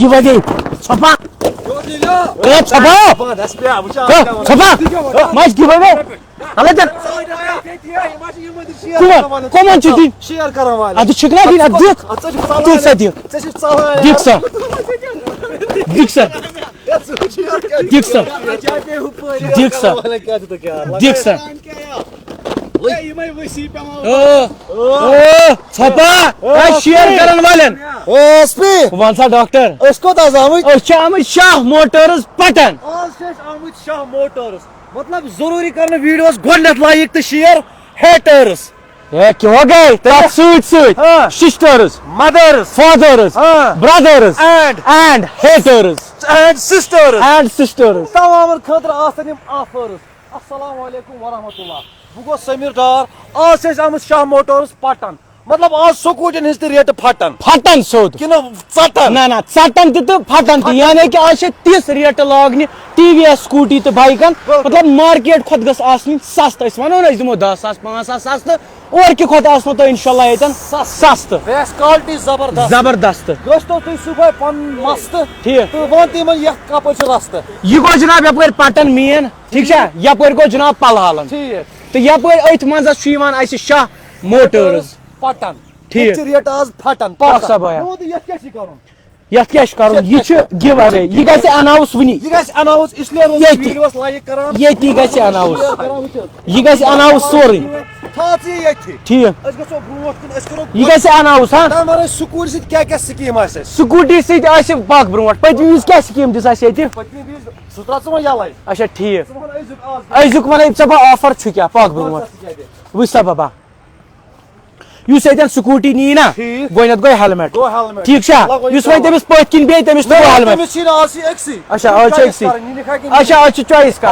Givadi, Sapa. Sapa. Mais givadi. Aladan. Come on, Chidi. Share karam. Adi chikna din adik. Diksa dik. Diksa. Diksa. Diksa. Diksa. Diksa. Sapa. Share karan walen. SP. Vansa doctor. Isko da zamit. Ahmed Shah Motors Patan. Ahmed Shah Motors. मतलब जरूरी करने videos गोडनेथ लायक तो share haters क्या हो गए तेरा suit sisters mothers fathers brothers and haters and sisters तमाम खतर आसन यम ऑफर्स अस्सलाम वालेकुम व रहमतुल्लाह बुगो समीर डार आज से अहमद शाह मोटर्स पटन मतलब आज स्कूटन हिज रेट फटन सोद कि चटन ना चटन तो फटन यानी कि आज तिस रेट लागने टीवीएस स्कूटी तो बाइकन मतलब मार्केट खुद गस आसनी सस्त अस वनो न दिमो 10,000 5,000 सस्त और कि खुद आसनो तो इंशाल्लाह यतन सस्त बेस्ट क्वालिटी जबरदस्त दोस्तों तुम सुबह पन मस्त ठीक तो वोंती मन यह कप छ रास्ता ये गो जनाब यपर पटन मेन ठीक छा यपर गो जनाब पलहालन ठीक तो यपर अथ मंज छ शाह मोटर्स पटन ठीक रेट आज फटन पासा भया यह क्या करुन यह गिव अवे यह गसे अनाउंस वनी अनाउंस इसलिए वीडियोस लाइक करान ये गसे अनाउंस यह गसे अनाउंस सोरी ठीक यह गसे अनाउंस हां हमारे स्कूटी से क्या स्कीम आसे स्कूटी से आसे पाक ब्रोट पतमी क्या स्कीम दिस आसे ये पतमी सुत्रा सम यलाई अच्छा ठीक अजुक वन सब ऑफर छु क्या पाक ब्रोट वो सब युस यतन स्कूटी नी ना गोयनत गो हेलमेट ठीक छा युस वै तमिस पथ किन बे तमिस तो हेलमेट तमिस छिन आज एक्सी अच्छा आज एक्सी अच्छा आज चॉइस कर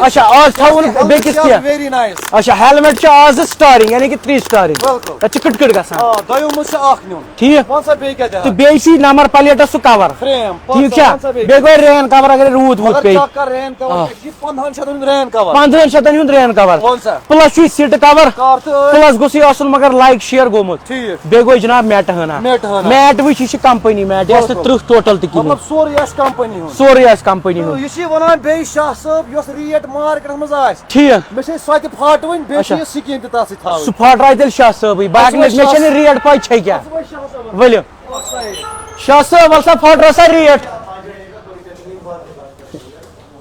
अच्छा आज थाउन बेकिस किया वेरी नाइस अच्छा हेलमेट छ आज स्टारिंग यानी कि 3 स्टारिंग बिल्कुल अच्छा कट गसान हां दयो मुस आख न्यून ठीक कौन सा बे क्या तो बेसी नंबर प्लेट सु कवर फ्रेम ठीक छा बे गो रेन कवर अगर रूद वूद पे कर रेन कवर ये 1500 रेन कवर 1500 हुन रेन कवर कौन सा प्लस छु सीट कवर प्लस गोसी आसन मगर लाइक शेयर गोमुत ठीक बे गो जनाब मैट हना मैट वच छ कंपनी मैट यस 30 टोटल त मतलब सोरी एस कंपनी हो सोरी एस कंपनी हो ये छी वनान बे शाह साहब यस रेट मार्केट मज आस ठीक मे छ सत फाटवन बे छ स्कीम त तासी थाव सु फाट राइतल शाह साहब बाकी मे छ रेट पाई छ क्या बोलियो शाह साहब वसा फाट रसा रेट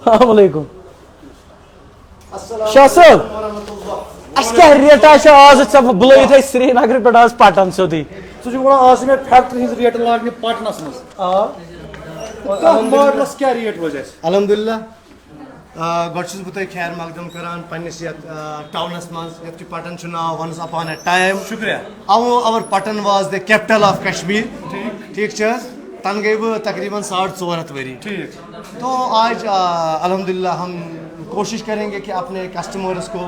अस्सलाम वालेकुम शाह साहब अस क्या रेट आज सब बुलाइत श्रीनगर पे आज पटन सोदी सु वन आज में फैक्ट्री हिज रेट लागने पटनस मस आ मॉडलस क्या रेट रोज अल्हम्दुलिल्लाह गॉड छुस बतय खैर मकदम करान पन्निस यत टाउनस मस यत की पटन छु नाव वंस अपॉन अ टाइम शुक्रिया our Pattan was the capital of Kashmir ठीक छ तन गई वो तकरीबन 450 वरी ठीक तो आज अल्हम्दुलिल्लाह हम कोशिश करेंगे कि अपने कस्टमर्स को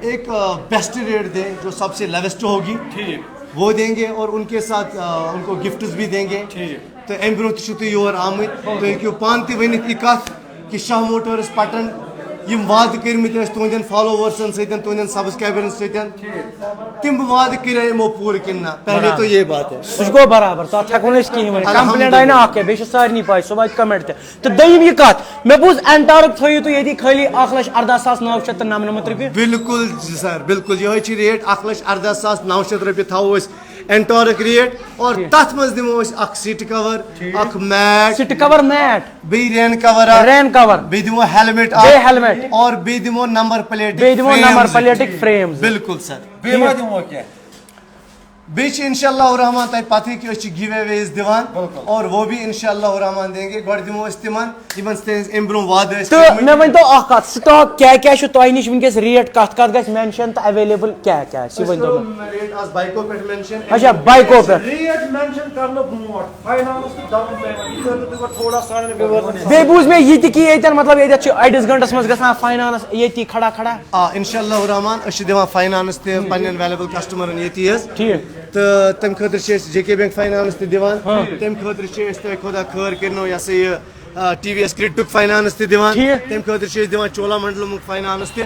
एक बेस्ट रेट दें जो सबसे लेवेस्ट होगी ठीक वो देंगे और उनके साथ उनको गिफ्ट्स भी देंगे ठीक तो अम ब्रो तुम योर आमत तो हेकू पान तह वन कत कि शाह मोटर्स पटन यम वाद कर्मित तुंदन फॉलोवर्सन सतन तुंदन सब्सक्राइबरन सतन तिम वाद कर पूर कि पहले तो ये बात है सह गो बराबर तथ हेको कहीं कंप्लेंट आई ना बे सारे पाई सह वात कमेंट तो दम यह कत मे बूज एंटारक थो तो ये खाली 1,18,999 रुपये बिल्कुल सर बिल्कुल यह रेट 1,18,900 रुपये थो एंटोरिक रेट और तथ मज दिमो सीट कवर अख मैट सीट कवर मैट बे रेन कवर बे दिमो हेलमेट और बे दिमो नंबर प्लेट फ्रेम्स बिल्कुल सर बेमा दिमो क्या बेच इंशाअल्लाह रहमान तक पता कि गिव अवेज दिवान और वो भी इंशाअल्लाह रहमान देंगे गड दिमो तिमन यमन एम ब्रो वाद तो मे वन तो कत स्टॉक क्या क्या तह नश वनकस रेट कत कत गस मेंशन तो अवेलेबल क्या क्या वन तो रेट आज बाइको पे मेंशन अच्छा बाइको पे रेट मेंशन करनो ब्रोट फाइनेंस तो डाउन पेमेंट ये थोड़ा सारे विवरण बे बूज में ये कि ये मतलब ये अड़िस घंटस मज गसान फाइनेंस ये खड़ा इंशाअल्लाह रहमान अश दिवान फाइनेंस ते पन्नन वैल्यूबल कस्टमरन ये ठीक तो तम खतर जेके बैंक फाइनेंस दिवान तम खतर खुदा खैर करनो ये TVS Critic फाइनेंस ते दिवान ठीक। तम खतर छे दिवान चोलामंडलम फाइनेंस ते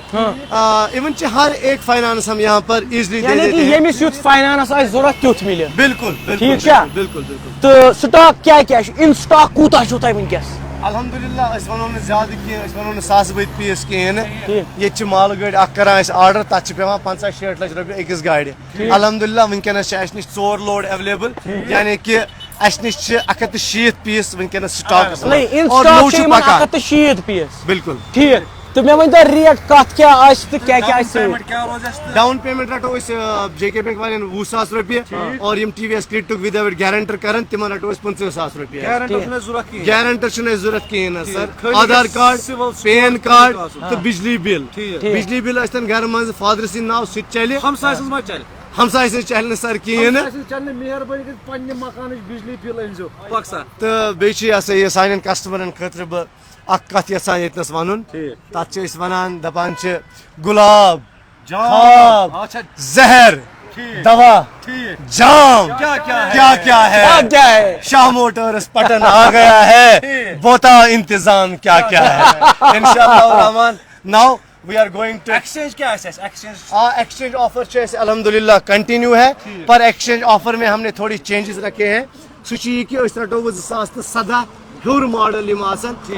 इवन च हर एक फाइनेंस हम यहाँ पर इजीली दे यानी देते कि हैं येमिस युथ फाइनेंस आइस जरूरत तुथ मिले बिल्कुल ठीक छा? बिल्कुल बिल्कुल तो स्टॉक क्या क्या इन स्टॉक कूता छु तय वनकस अल्हम्दुलिल्लाह अस वनो न ज्यादा की अस वनो न सास बद पीस कहेन ठीक। ये च माल गाड़ी अख करान अस ऑर्डर तत पेवान 50-60 लाख रुपये अकिस गाड़ी अल्हम्दुलिल्लाह वनकनस अस निश 4 लोड अवेलेबल यानी कि अस निश 160 पीस वनकनस स्टॉक नहीं इन और स्टॉक नो छे छु मन पका 160 पीस बिल्कुल ठीक तो मैं वन रेट कत क्या आइस तो क्या क्या आइस डाउन पेमेंट रटो अस JK बैंक वाले 20,000 रुपये और यम TVS Critic विदाउट गारंटर करन तिमन रटो अस 50,000 रुपये गारंटर छुन जरूरत कहेन सर आधार कार्ड पैन कार्ड तो बिजली बिल अस्तन घर मज फादर सिंह नाव सु चले हमसाय से चलने सर कहेन तो बे सान कस्टमरन खतर बह कत यसान यतनस वन तत वन दपान गुलाब खाब जहर दवा जाम क्या है शाह मोटर्स पटन आ गया है बता इंतजाम क्या है इंशाअल्लाह Rahman now we are going to exchange offer अल्हम्दुलिल्लाह कंटिन्यू है पर एक्सचेंज ऑफर में हमने थोड़ी चेंजेस रखे हैं सुची कि रटो 2017 हूर मॉडल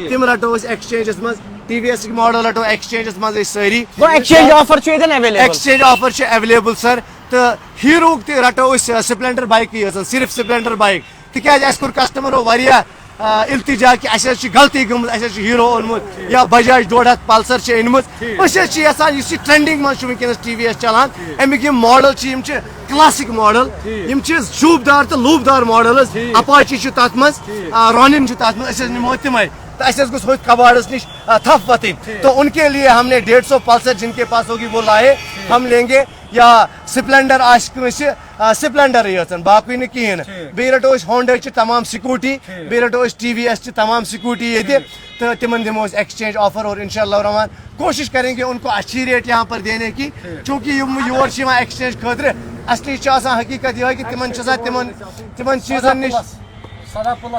तम रटो एक्सचेंजस मज TVS मॉडल रटो एक्सचेंजस मज सारी एक्सचेंज ऑफर छु इधन available exchange offer available sir तो हीरो रटो स्प्लेंडर बाइक सिर्फ स्प्लेंडर बाइक तिकाज कोर कस्टमरो इल्तिजा कि अस गलती गमत अस हीरो ओनमुत या बजाज 150 पल्सर अनमुत असान ट्रेंडिंग मज वनकस TVS चलान अमिक मॉडल क्लासिक मॉडल शूबदार तो लूबदार मॉडल अपाची तथ मज रॉनिन तथ मज निमो तमें तो अस गो कबाड़स निश थप वतन तो उनके लिए हमने 150 पल्सर जिनके पास होगी वो लाए हम लेंगे या स्प्लेंडर स्प्लेंडर यन बाकी न कहें बे रटो होंडा तमाम स्कूटी बे रटो TVS तमाम स्कूटी ये तो तिमन दिमो एक्सचेंज ऑफर और इंशाअल्लाह रहमान कोशिश करेंगे उनको अच्छी रेट यहाँ पर देने की चूँकि योर एक्सचेंज खतर असली हकीकत यह कि तिमन चीजन निश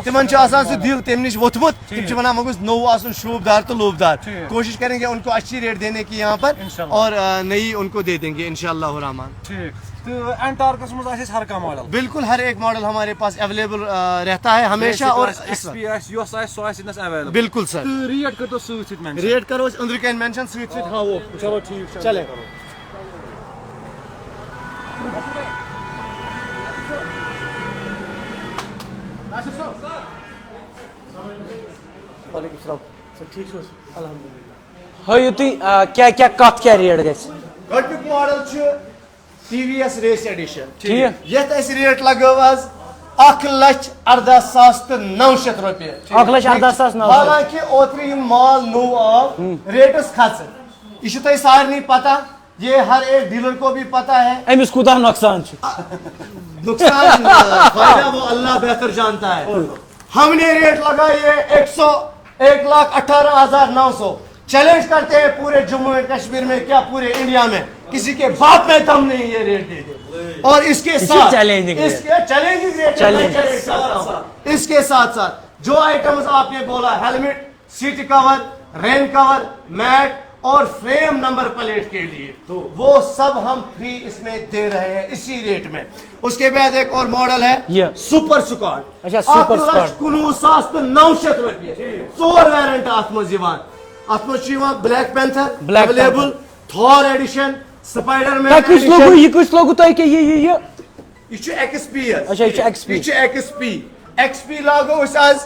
तिमन सह दिल तम नश वोथमुत तम वन मो नो आसन शूबदार तो लूबदार कोशिश करेंगे उनको अच्छी रेट देने की यहाँ पर और नई उनको दे देंगे इंशाअल्लाह रहमान बिल्कुल हर एक मॉडल हमारे पास अवेलेबल रहता है हमेशा और बिल्कुल सर रेट करो अंदर कन मेंशन हाँ वो चलो ठीक चले हाउ तुम क्या क्या कत क्या रेट ग मॉडल TVS रेस एडिशन ठीक यथ रेट लगो 1,18,900 रुपये 1,18,900 हालांकि ओत्र माल नो आव रेटस खच यह सारे पता ये हर एक डीलर को भी पता है अमिस कूता नुकसान नुकसान फायदा वो अल्लाह बेहतर जानता है हमने रेट लगाए 1,18,900 चैलेंज करते हैं पूरे जम्मू एंड कश्मीर में क्या पूरे इंडिया में किसी के बाप में दम नहीं ये रेट दे दे और इसके साथ चैलेंजिंग रेट इसके साथ साथ जो आइटम्स आपने बोला helmet seat cover rain cover mat और फ्रेम नंबर प्लेट के लिए तो वो सब हम फ्री इसमें दे रहे हैं इसी रेट में उसके बाद एक और मॉडल है सुपर स्क्वाड अच्छा सुपर स्क्वाड 19,900 रुपये 4 वेरिएंट अतम Black Panther available Thor edition Spiderman कुछ लोगों तो ये XP अच्छा XP XP लागो आज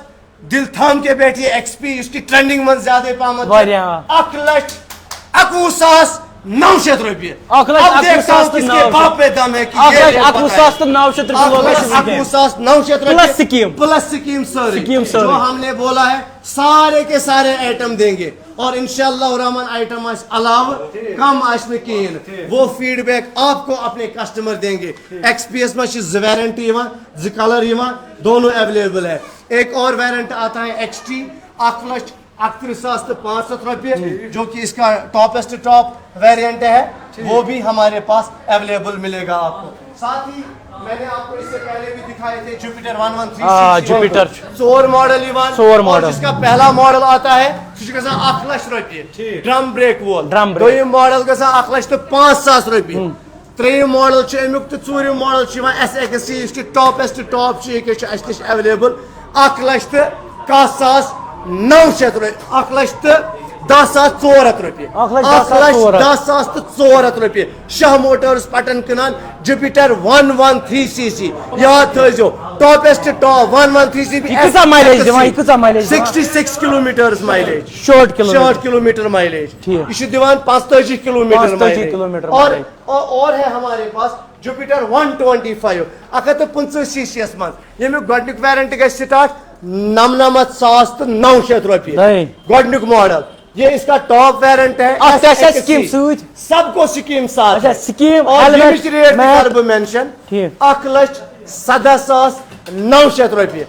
दिल थाम के बैठिए XP इसकी ट्रेंडिंग में ज्यादा पामत 1,19,900 रुपये अब देखता हूँ किसके बाप पे दम है कि 1,19,900 रुपये प्लस स्कीम सर जो हमने बोला है सारे के सारे आइटम देंगे और इंशाअल्लाह रहमान आइटम अलावा कम आशमे कहें वो फीडबैक आपको अपने कस्टमर देंगे XPS में वारंटी कलर दोनों अवेलेबल है एक और वारंट आता है XT 1,38,500 रुपये जो कि इसका टॉपेस्ट टॉप वेरिएंट है वो भी हमारे पास अवेलेबल मिलेगा आपको साथ ही میں نے آپ کو اس سے پہلے بھی دکھائے تھے جوپیٹر 113 ہاں جوپیٹر ژور ماڈل یوان ژور ماڈل جس کا پہلا ماڈل آتا ہے سُہ چھُ گژھان 1 لچھ رۄپیہِ ڈرم بریک وول ڈرم بریک دوٚیِم ماڈل گژھان 1 لچھ تہٕ 5,000 رۄپیہِ ترٛیٚیِم ماڈل چھُ امیُک تہٕ ژوٗرِم ماڈل چھُ یِوان SXC یُس کہِ ٹاپیسٹ ٹاپ چھُ ییٚکیٛاہ چھُ اَسہِ نِش ایویلیبل 1 لچھ تہٕ 10,900 رۄپیہِ 1 لچھ تہٕ 10,400 رۄپیہِ 1 لچھ 10,400 رۄپیہِ شاہ موٹٲرٕس پٹن کٕنان جوپیٹر 113cc یاد تھٲیزیو ٹاپیسٹ ٹاپ 113cc یہ کۭژاہ مایلیج دِوان یہ کۭژاہ mileage 66 kilometres mileage short kilometre mileage یہ چھُ دِوان 45 کلومیٹر مایلیج اور ہے ہمارے پاس جوپیٹر 125 125cc یس منٛز ییٚمیُک گۄڈنیُک ویرنٹ گژھِ سٹارٹ 99,900 رۄپیہِ گۄڈنیُک ماڈل یہ اس کا ٹاپ ویرنٹ ہے سکیم سب کو سکیم ساتھ سکیم ریٹ کر بہ مینشن 1,17,900 رۄپیہِ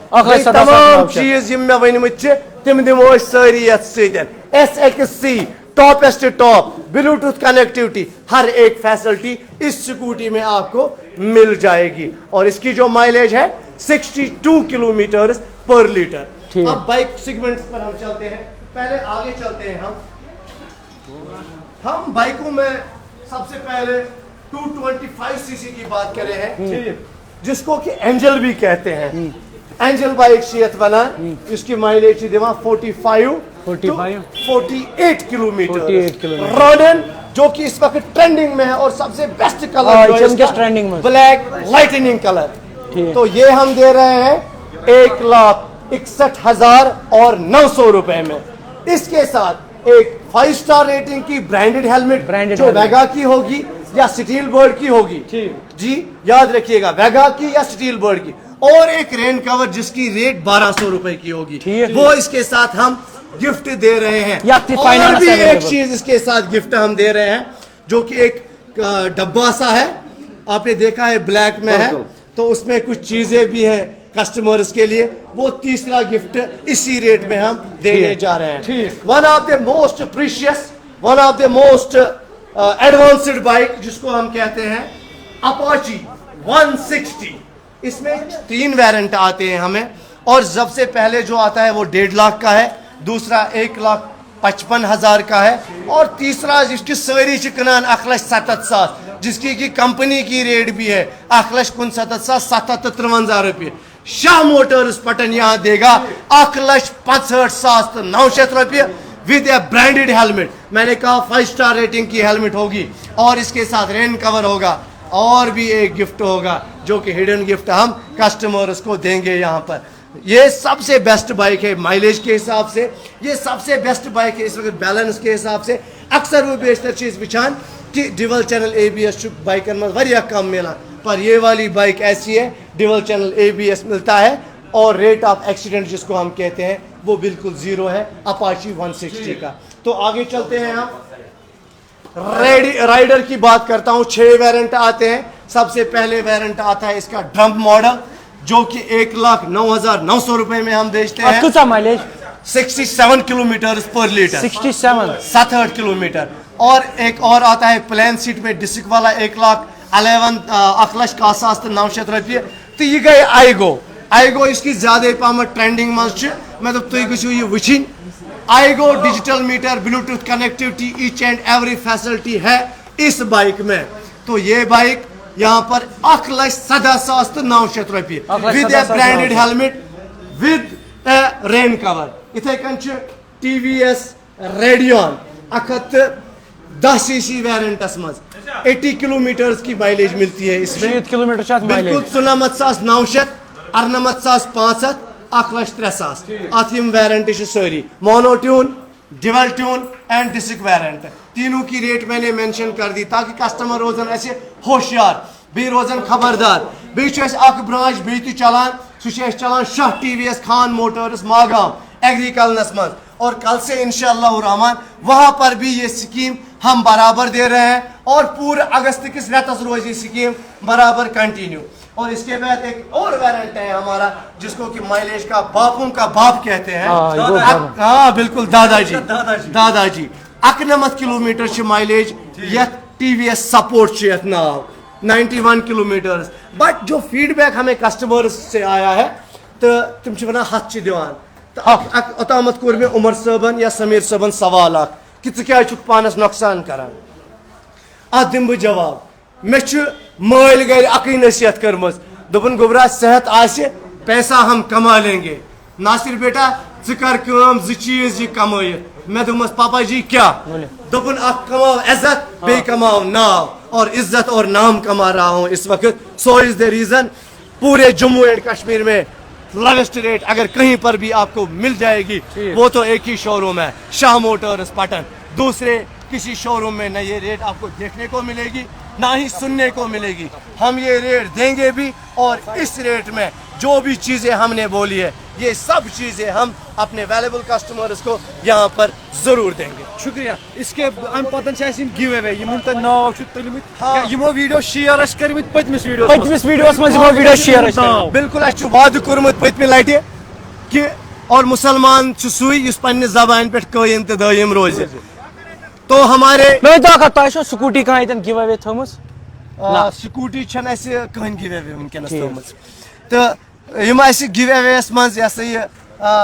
تمام چیز یم مےٚ ؤنمٕتۍ چھِ تِم دِمو أسۍ سٲری یتھ سۭتۍ SXC ٹاپیسٹ ٹاپ بلوٹوتھ کنیکٹیوٹی ہر ایک فیسلٹی اس سکوٹی میں آپ کو مل جائے گی اور اس کی جو مائلیج ہے 62 کلومیٹر پر لیٹر اب بائک سیگمنٹس پر ہم چلتے ہیں پہلے آگے چلتے ہیں ہم بائکوں میں سب سے پہلے 225cc کی بات کرے ہیں جس کو کہ اینجل بھی کہتے ہیں اینجل بائک شیت بنا اس کی مائلیج دیوان 48 کلومیٹر روڈن جو کہ اس وقت ٹرینڈنگ میں ہے اور سب سے best colour black Lightning colour تو یہ ہم دے رہے ہیں 1,61,900 روپے میں اس کے ساتھ ایک 5 اسٹار ریٹنگ کی برانڈڈ ہیلمٹ جو ویگا کی ہوگی یا سٹیل برڈ کی ہوگی جی یاد رکھیے گا ویگا کی یا سٹیل برڈ کی اور ایک رین کور جس کی ریٹ 1,200 روپے کی ہوگی وہ اس کے ساتھ ہم گفٹ دے رہے ہیں اور بھی ایک چیز اس کے ساتھ گفٹ ہم دے رہے ہیں جو کہ ایک ڈبہ سا ہے آپ نے دیکھا ہے بلیک میں ہے تو اس میں کچھ چیزیں بھی ہیں کسٹمرز کے لیے وہ تیسرا گفٹ اسی ریٹ میں ہم دینے جا رہے ہیں one of the most precious one of the most advanced bike جس کو ہم کہتے ہیں اپاچی 160 اس میں 3 ویرنٹ آتے ہیں ہمیں اور سب سے پہلے جو آتا ہے وہ 1.5 لاکھ کا ہے دوسرا 1,55,000 کا ہے اور تیسرا جس کی سوری چکنان 1,67,000 جس کی کمپنی کی ریٹ بھی ہے 1,67,753 روپیے شاہ موٹرز پٹن یہاں دے گا 1,65,900 روپیے ود اے برانڈڈ ہیلمٹ میں نے کہا 5 اسٹار ریٹنگ کی ہیلمٹ ہوگی اور اس کے ساتھ رین کور ہوگا اور بھی ایک گفٹ ہوگا جو کہ ہڈن گفٹ ہم کسٹمرز کو دیں گے یہاں پر یہ سب سے بیسٹ بائک ہے مائلیج کے حساب سے یہ سب سے بیسٹ بائک ہے اس وقت بیلنس کے حساب سے اکثر وہ بیشتر چیز وچھان کہ ڈیول چینل ABS بائکن میں واریاہ کم ملان پر یہ والی بائک ایسی ہے ڈیول چینل ABS ملتا ہے اور ریٹ آف ایکسیڈنٹ جس کو ہم کہتے ہیں وہ بالکل زیرو ہے اپاچی 160 کا تو آگے چلتے ہیں ہم رائڈر کی بات کرتا ہوں 6 ویرنٹ آتے ہیں سب سے پہلے ویرنٹ آتا ہے اس کا ڈرمپ ماڈل جو کہ 1,09,900 روپے میں ہم بیچتے ہیں مائلیج 67 کلومیٹر پر لیٹر 67 کلومیٹر اور ایک اور آتا ہے پلین سیٹ میں ڈسک والا 1,11,900 روپیے تو یہ گئے آئی گو اس کی زیادہ پامت ٹرینڈنگ مز مطلب تھی گھو یہ وچن آئی گو digital meter Bluetooth connectivity each and every facility ہے اس بائک میں تو یہ بائک یہاں پر 1,17,900 روپیے with a branded helmet with a rain cover اتھے کن TVS ریڈیون 110cc ویرنٹس مز 80 کلومیٹر کی مائلیج ملتی ہے اس میں بالکل 99,900 98,500 1,03,000 ات یم ویرنٹ ساری mono tone dual tone and disc variant تینوں کی ریٹ میں نے مینشن کر دی تاکہ کسٹمر روزن ایسے ہوشیار بی روزن خبردار بیچ اخ برانچ بی چلان سہ چلان شاہ TVS خان موٹرز ماگام ایگریکلنس مز اور کل سے انشاءاللہ الرحمن وہاں پر بھی یہ سکیم ہم برابر دے رہے ہیں اور پورے اگست کس ریتس روز یہ سکیم برابر کنٹینیو اور اس کے بعد ایک اور ویرنٹ ہے ہمارا جس کو کہ مائلیج کا باپوں کا باپ کہتے ہیں ہاں بالکل دادا جی 91 کلومیٹر مائلیج یت TVS سپورٹ یت ناو 91 किलोमीटर. बट जो फीडबैक हमें कस्टमर्स से आया है तो तुम वन हथ दिवान तो ओतामत कोर मे उमर सबन या समीर सबन सवाल कि क्या पानस नुकसान करान. अत दिम बह जवाब. मे मल गर अकई नसीहत कर्म दोपन गोबरा सेहत आसे पैसा हम कमा लेंगे. नासिर बेटा कर काम चीज ये कमाई. मैं दोपस पापा जी क्या दोपन कमाओ इज्जत बे कमाओ नाम और इज्जत और नाम कमा रहा हूँ इस वक्त. सो इज द रीजन पूरे जम्मू एंड कश्मीर में लोवेस्ट रेट अगर कहीं पर भी आपको मिल जाएगी वो तो एक ही शोरूम है, शाह मोटर्स पाटन. दूसरे किसी शोरूम में न ये रेट आपको देखने को मिलेगी ना ही सुनने को मिलेगी. हम ये रेट देंगे भी और इस रेट में जो भी चीजें हमने बोली है ये सब चीजें हम अपने वैल्यूबल कस्टमर्स को यहाँ पर जरूर देंगे. शुक्रिया. इसके अम पतन गिव अवे यमन त नाव छु तलमित यमो वीडियो शेयर अस करमित पतमिस वीडियोस में वीडियो शेयर बिल्कुल अच्छु वाद कोरमत पतमि लटि कि और मुसलमान छु सुई युस पन्ने जबान पे कायम त दायम रोज. तो हमारे मैं तो कहता हूं स्कूटी कहां इतन गिव अवे थमस स्कूटी छन ऐसे कहन गिव अवे उनकन थमस. तो यम ऐसे गिव अवेस मज ये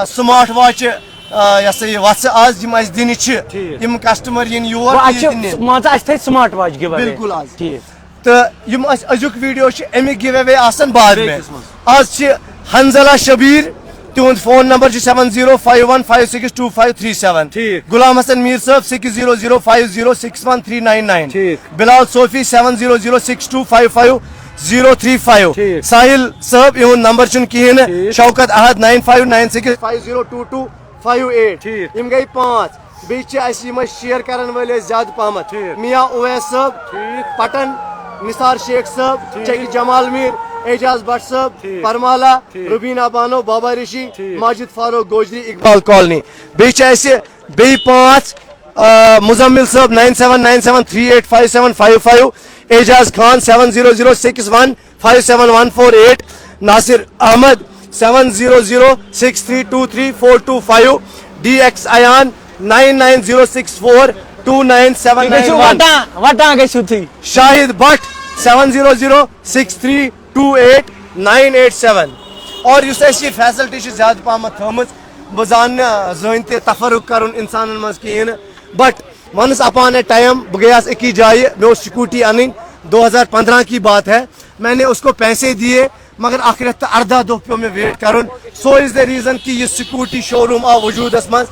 स्मार्ट वॉच ये वस आज यम दिन यम customer in your smart watch give away बिल्कुल आज. तो यम अजुक वीडियो अमिक गिव अवे आसन बाद में. आज हंजला शबीर तुंद फोन नंबर 7051562537. गुलाम हसन मीर साहब 6005061399. बिलाल सोफी 7006255035. साहिल साहब इहुन नंबर चुन कहीं. शौकत अहद 9596502258. इम गई 5. बे शेयर करन वाले ज्यादा पहमत मियाँ उवैस साहब पटन, निसार शेख साहब, चकी जमाल मीर, एजाज भट्ट साहब, परमाला, रुबीना बानो, बाबा ऋषि, माजिद फारूक गोजरी, इकबाल कॉलोनी. बे 5 मुजम्मिल साहब 9797385755. एजाज खान 7006157148. नासिर अहमद 7006323425. DX अयान 9906429791. शाहिद भट्ट 7006328987. और युस ये फैसिलिटी ज्यादा पहमत थमत बह जान जन तफरुक कर इंसान मज कहें. But once upon a time बह गयास एक ही जाए मे स्कूटी अन 2015 की बात है. मैंने उसको पैसे दिए मगर आखिर 18 दो पे में वेट कर. सो इज द रीजन कि ये स्कूटी शोरूम आ वजूद मज.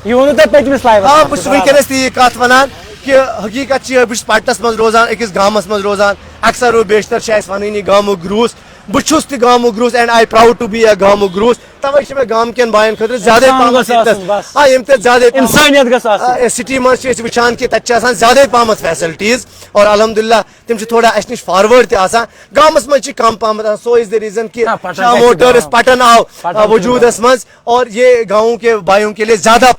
हाँ वनस ये कत वन कि हकीकत बस पटनस मज रोजान अकिस गामस मज रोजान. अक्सर व बेशतर वन गामु ग्रूस. बहुस गामु ग्रूस and I proud to be a गामु ग्रूस. तवे मे गाम कन बायन खतर ज्यादा सिटी मज वुचान कि तक ज्यादा पहमत फैसिलिटीज और अलहमदुलिल्लाह तम थोड़ा अस नश फॉरवर्ड तम गामस मज कम पहमत. सो इज द रीजन कि शाह मोटर्स पटन आओ वजूदस मज और ये गाँव के भाइयों के लिए ज्यादा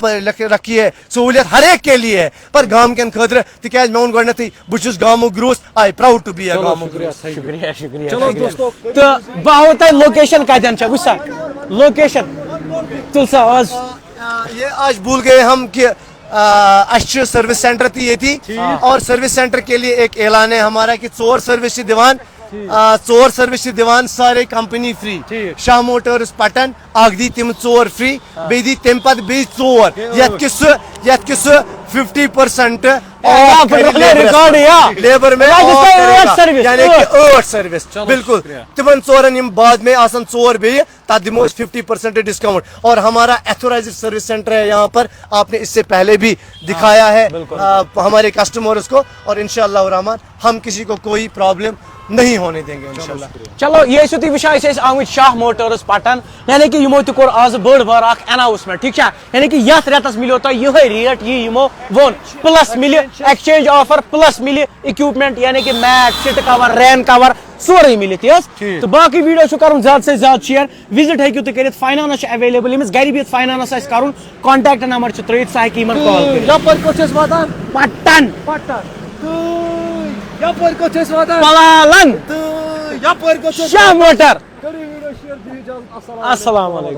रखी है सहूलियत हर एक के लिए है पर गाम कन खतर तिक मे वो गो बहुत गामु ग्रूस I proud to be a गामु ग्रूस. शुक्रिया शुक्रिया. चलो दोस्तों तो बह तह लोकेशन कतन वुसा लोकेशन तुल सा आज ये आज भूल गए हम कि सर्विस सेंटर थी ये थी और सर्विस सेंटर के लिए एक ऐलान है हमारा कि 4 सर्विस दिवान 4 सर्विस दिवान सारे company free. Shah Motors Patan अख दी तम 4 फ्री बे दी तम पत बे 4 यत 50% लेबर में यानी कि 8 सर्विस बिल्कुल तिमन 4 बाद में आसन 4 बे तब दिमो 50% डिस्काउंट. और हमारा एथोराइज्ड सर्विस सेंटर है यहाँ पर. आपने इससे पहले भी दिखाया है हमारे कस्टमर्स को और इंशाअल्लाह रहमान हम किसी को कोई प्रॉब्लम नहीं होने देंगे इंशाअल्लाह. चलो ये वुचान आम शाह मोटर्स पटन यानी कि यमो तोर आज बड़ बार अनाउंसमेंट ठीक है यानी कि ये रेतस मिलो तो यह रेट ये यमो वोन प्लस मिले एक्सचेंज ऑफर प्लस मिले इक्विपमेंट यानी कि मैट सीट कवर रैन कवर सोरे मिले तो बाकी वीडियो कर ज्यादा से ज्यादा शेयर विजिट हेकू तुम कर फाइनानस अवेलेबल यमिस गर बिहत फाइनानस कर कॉन्टैक्ट नंबर त्रित सह हेक कॉल पटन पलालन शाह मोटर. अस्सलाम वालेकुम.